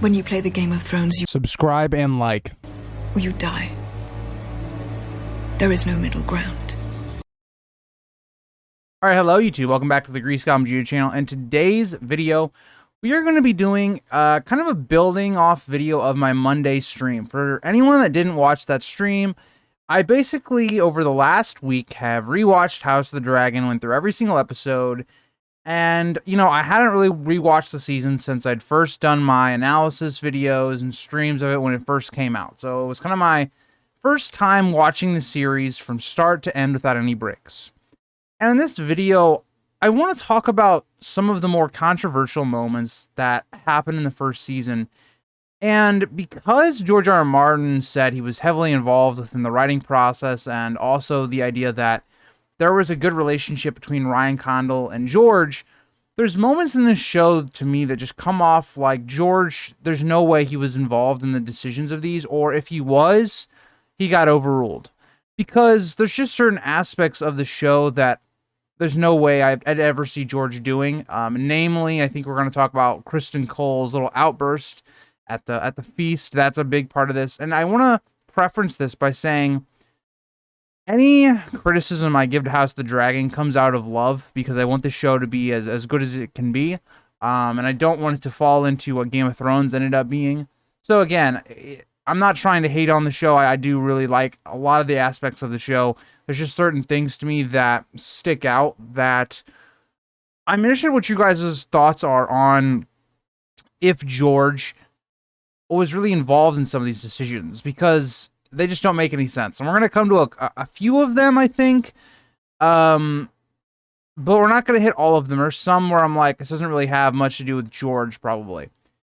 When you play the Game of Thrones, you Subscribe and like. or you die. There is no middle ground. Alright, hello YouTube, welcome back to the Grease Goblin YouTube channel. In today's video, we are going to be doing kind of a building off video of my Monday stream. For anyone that didn't watch that stream, I basically, over the last week, have rewatched House of the Dragon, went through every single episode, and, you know, I hadn't really rewatched the season since I'd first done my analysis videos and streams of it when it first came out. So it was kind of my first time watching the series from start to end without any breaks. And in this video, I want to talk about some of the more controversial moments that happened in the first season. And because George R.R. Martin said he was heavily involved within the writing process, and also the idea that there was a good relationship between Ryan Condal and George, there's moments in this show to me that just come off like George, there's no way he was involved in the decisions of these, or if he was, he got overruled. Because there's just certain aspects of the show that there's no way I'd ever see George doing. Namely, I think we're going to talk about Criston Cole's little outburst at the feast. That's a big part of this. And I want to preference this by saying any criticism I give to House of the Dragon comes out of love, because I want the show to be as good as it can be. And I don't want it to fall into what Game of Thrones ended up being. So again, I'm not trying to hate on the show. I do really like a lot of the aspects of the show. There's just certain things to me that stick out that I'm interested in what you guys' thoughts are on if George was really involved in some of these decisions, because they just don't make any sense. And we're going to come to a few of them, I think. But we're not going to hit all of them. There's some where I'm like, this doesn't really have much to do with George, probably.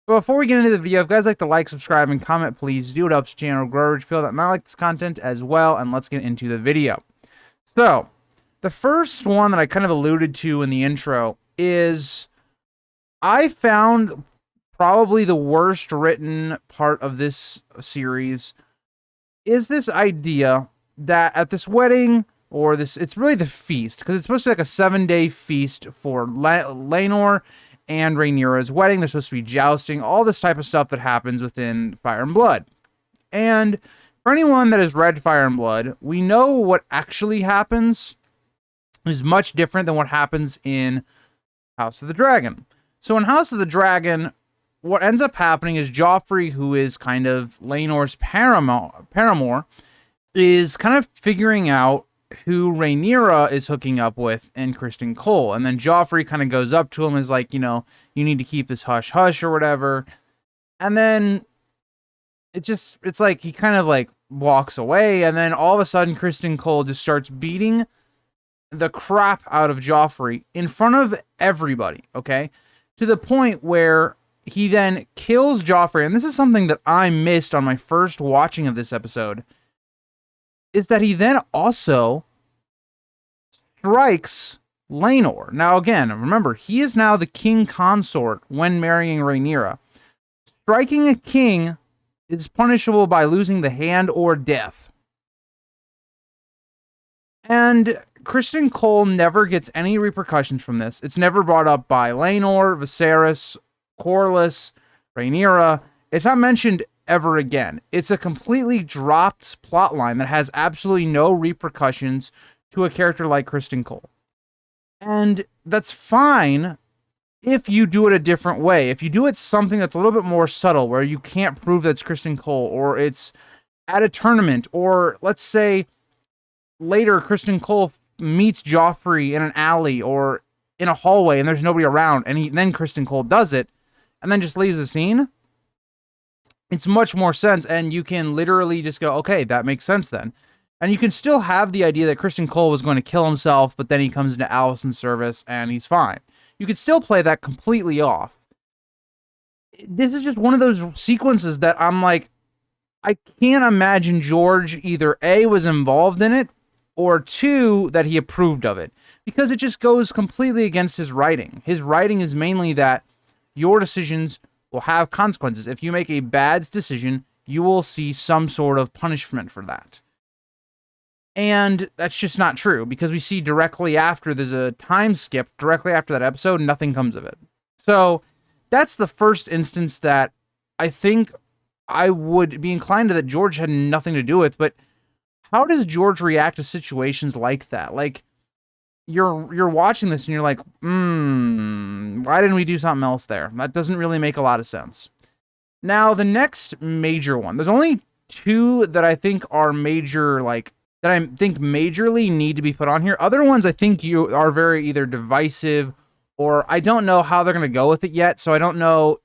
But before we get into the video, if you guys like to like, subscribe, and comment, please do. It helps the channel grow. People that might like this content as well. And let's get into the video. So, the first one that I kind of alluded to in the intro is I found probably the worst written part of this series is this idea that at this wedding, or this, it's really the feast, because it's supposed to be like a 7-day feast for Lenor and Rhaenyra's wedding. There's supposed to be jousting, all this type of stuff that happens within Fire and Blood. And for anyone that has read Fire and Blood, we know what actually happens is much different than what happens in House of the Dragon. So in House of the Dragon, what ends up happening is Joffrey, who is kind of Laenor's paramour, is kind of figuring out who Rhaenyra is hooking up with in Criston Cole. And then Joffrey kind of goes up to him and is like, you know, you need to keep this hush-hush or whatever. And then it's like he kind of like walks away. And then all of a sudden, Criston Cole just starts beating the crap out of Joffrey in front of everybody, okay? To the point where he then kills Joffrey. And this is something that I missed on my first watching of this episode, is that he then also strikes Lenor. Now again, remember, he is now the king consort when marrying Rhaenyra. Striking a king is punishable by losing the hand or death. And Criston Cole never gets any repercussions from this. It's never brought up by Lenor, Viserys, Corlys, Rhaenyra. It's not mentioned ever again. It's a completely dropped plotline that has absolutely no repercussions to a character like Criston Cole. And that's fine if you do it a different way. If you do it something that's a little bit more subtle, where you can't prove that it's Criston Cole, or it's at a tournament, or let's say later Criston Cole meets Joffrey in an alley or in a hallway and there's nobody around, and then Criston Cole does it and then just leaves the scene. It's much more sense, and you can literally just go, okay, that makes sense then. And you can still have the idea that Criston Cole was going to kill himself, but then he comes into Alicent's service and he's fine. You could still play that completely off. This is just one of those sequences that I'm like, I can't imagine George either A, was involved in it, or 2, that he approved of it. Because it just goes completely against his writing. His writing is mainly that your decisions will have consequences. If you make a bad decision, you will see some sort of punishment for that. And that's just not true, because we see directly after, there's a time skip, directly after that episode, nothing comes of it. So that's the first instance that I think I would be inclined to that George had nothing to do with, but how does George react to situations like that? Like, you're watching this and you're like, why didn't we do something else there? That doesn't really make a lot of sense. Now, the next major one, there's only two that I think are major, like, that I think majorly need to be put on here. Other ones I think you are very either divisive or I don't know how they're going to go with it yet, so I don't know.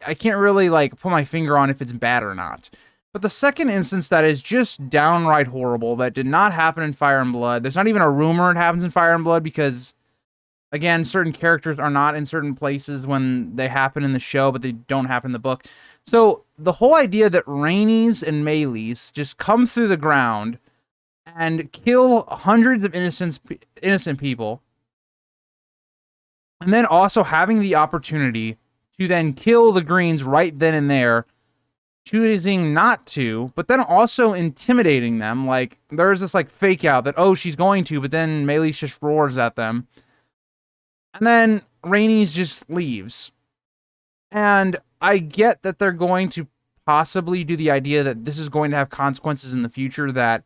I can't really, like, put my finger on if it's bad or not. But the second instance that is just downright horrible, that did not happen in Fire and Blood, there's not even a rumor it happens in Fire and Blood because, again, certain characters are not in certain places when they happen in the show, but they don't happen in the book. So the whole idea that Rhaenys and Meleys just come through the ground and kill hundreds of innocent people, and then also having the opportunity to then kill the Greens right then and there, choosing not to, but then also intimidating them. Like, there's this, like, fake out that, oh, she's going to, but then Meleys just roars at them. And then Rhaenys just leaves. And I get that they're going to possibly do the idea that this is going to have consequences in the future, that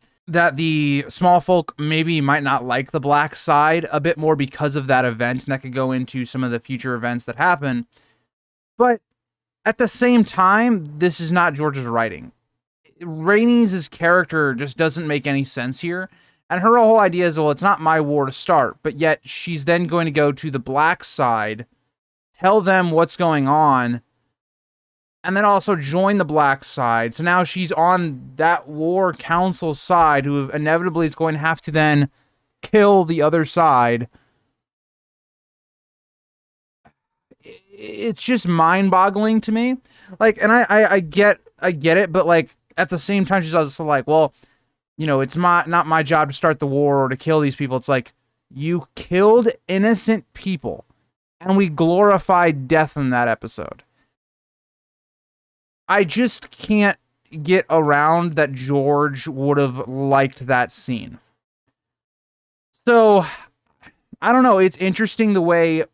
the small folk maybe might not like the black side a bit more because of that event, and that could go into some of the future events that happen. But at the same time, this is not George's writing. Rhaenys' character just doesn't make any sense here. And her whole idea is, well, it's not my war to start, but yet she's then going to go to the black side, tell them what's going on, and then also join the black side. So now she's on that war council side, who inevitably is going to have to then kill the other side. It's just mind-boggling to me. Like, and I get it, but, like, at the same time, she's also like, well, you know, it's not my job to start the war or to kill these people. It's like, you killed innocent people, and we glorified death in that episode. I just can't get around that George would have liked that scene. So, I don't know. It's interesting the way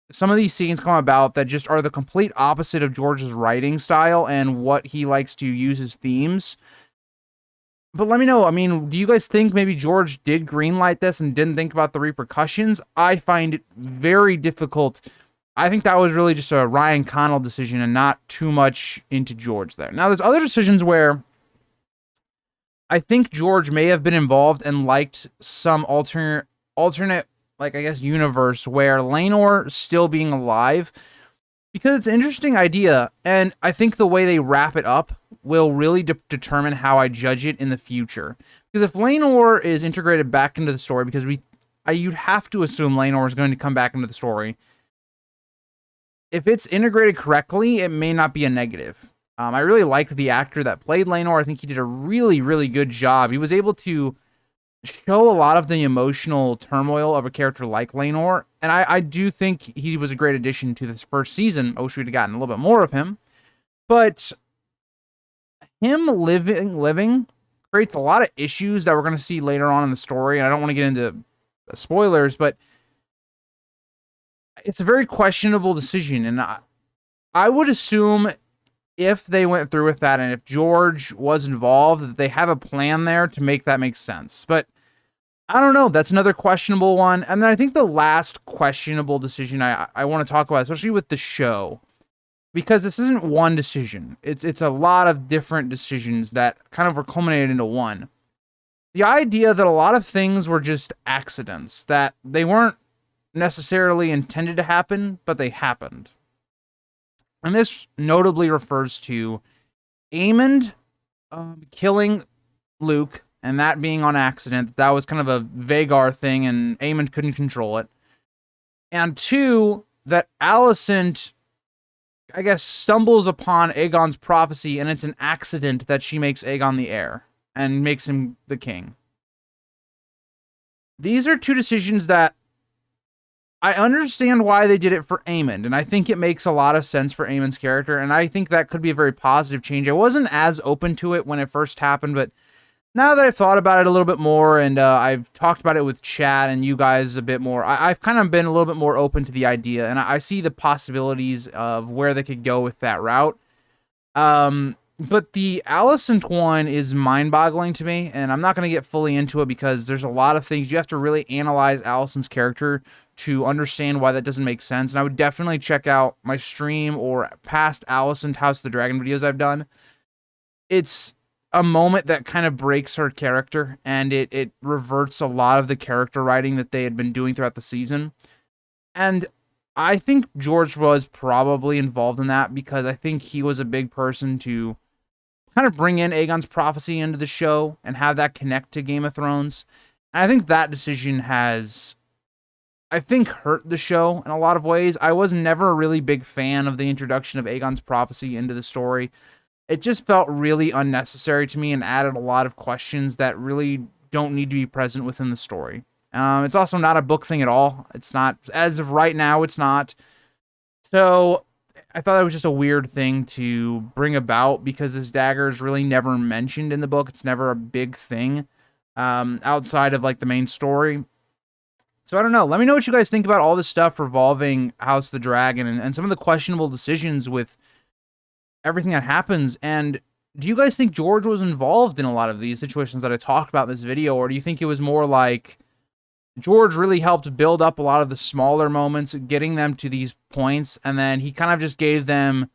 some of these scenes come about that just are the complete opposite of George's writing style and what he likes to use as themes. But let me know. I mean, do you guys think maybe George did greenlight this and didn't think about the repercussions? I find it very difficult. I think that was really just a Ryan Connell decision and not too much into George there. Now, there's other decisions where I think George may have been involved and liked some alternate, like, I guess, universe where Lenor still being alive, because it's an interesting idea, and I think the way they wrap it up will really determine how I judge it in the future. Because if Lenor is integrated back into the story, because you'd have to assume Lenor is going to come back into the story. If it's integrated correctly, it may not be a negative. I really liked the actor that played Lenor. I think he did a really, really good job. He was able to show a lot of the emotional turmoil of a character like Lenor, and I do think he was a great addition to this first season. I wish we'd have gotten a little bit more of him, but him living creates a lot of issues that we're going to see later on in the story, and I don't want to get into spoilers, but it's a very questionable decision, and I would assume if they went through with that and if George was involved, that they have a plan there to make that make sense. But I don't know. That's another questionable one. And then I think the last questionable decision I want to talk about, especially with the show, because this isn't one decision. It's a lot of different decisions that kind of were culminated into one. The idea that a lot of things were just accidents, that they weren't necessarily intended to happen, but they happened. And this notably refers to Aemond killing Luke, and that being on accident. That was kind of a Vagar thing, and Aemond couldn't control it. And two, that Alicent, I guess, stumbles upon Aegon's prophecy, and it's an accident that she makes Aegon the heir and makes him the king. These are two decisions that I understand why they did it for Aemond, and I think it makes a lot of sense for Aemond's character, and I think that could be a very positive change. I wasn't as open to it when it first happened, but now that I've thought about it a little bit more, and I've talked about it with Chad and you guys a bit more, I've kind of been a little bit more open to the idea, and I see the possibilities of where they could go with that route. But the Alicent one is mind-boggling to me, and I'm not going to get fully into it because there's a lot of things. You have to really analyze Alicent's character to understand why that doesn't make sense. And I would definitely check out my stream or past Alicent House of the Dragon videos I've done. It's a moment that kind of breaks her character, and it reverts a lot of the character writing that they had been doing throughout the season. And I think George was probably involved in that because I think he was a big person to kind of bring in Aegon's prophecy into the show and have that connect to Game of Thrones. And I think that decision has, I think, hurt the show in a lot of ways. I was never a really big fan of the introduction of Aegon's prophecy into the story. It just felt really unnecessary to me and added a lot of questions that really don't need to be present within the story. It's also not a book thing at all. It's not, as of right now, it's not. So I thought it was just a weird thing to bring about because this dagger is really never mentioned in the book. It's never a big thing outside of like the main story. So I don't know. Let me know what you guys think about all this stuff revolving House of the Dragon and some of the questionable decisions with everything that happens. And do you guys think George was involved in a lot of these situations that I talked about in this video? Or do you think it was more like George really helped build up a lot of the smaller moments, getting them to these points, and then he kind of just gave them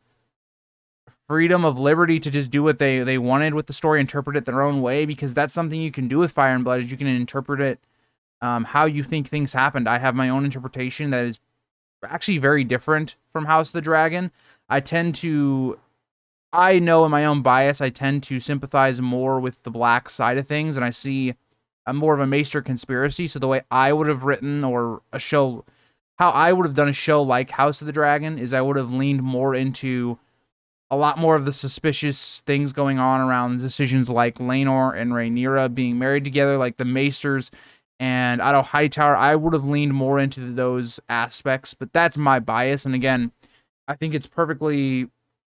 freedom of liberty to just do what they wanted with the story, interpret it their own way? Because that's something you can do with Fire and Blood, is you can interpret it how you think things happened. I have my own interpretation that is actually very different from House of the Dragon. I know in my own bias, I tend to sympathize more with the black side of things, and I see more of a Maester conspiracy. So the way I would have written or a show, how I would have done a show like House of the Dragon is I would have leaned more into a lot more of the suspicious things going on around decisions like Lenor and Rhaenyra being married together, like the Maesters and Otto Hightower. I would have leaned more into those aspects, but that's my bias. And again, I think it's perfectly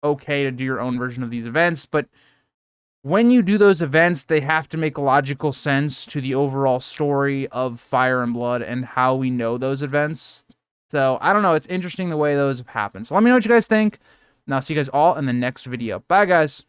okay to do your own version of these events, but when you do those events, they have to make logical sense to the overall story of Fire and Blood and how we know those events. So, I don't know. It's interesting the way those have happened. So, let me know what you guys think, and I'll see you guys all in the next video. Bye, guys.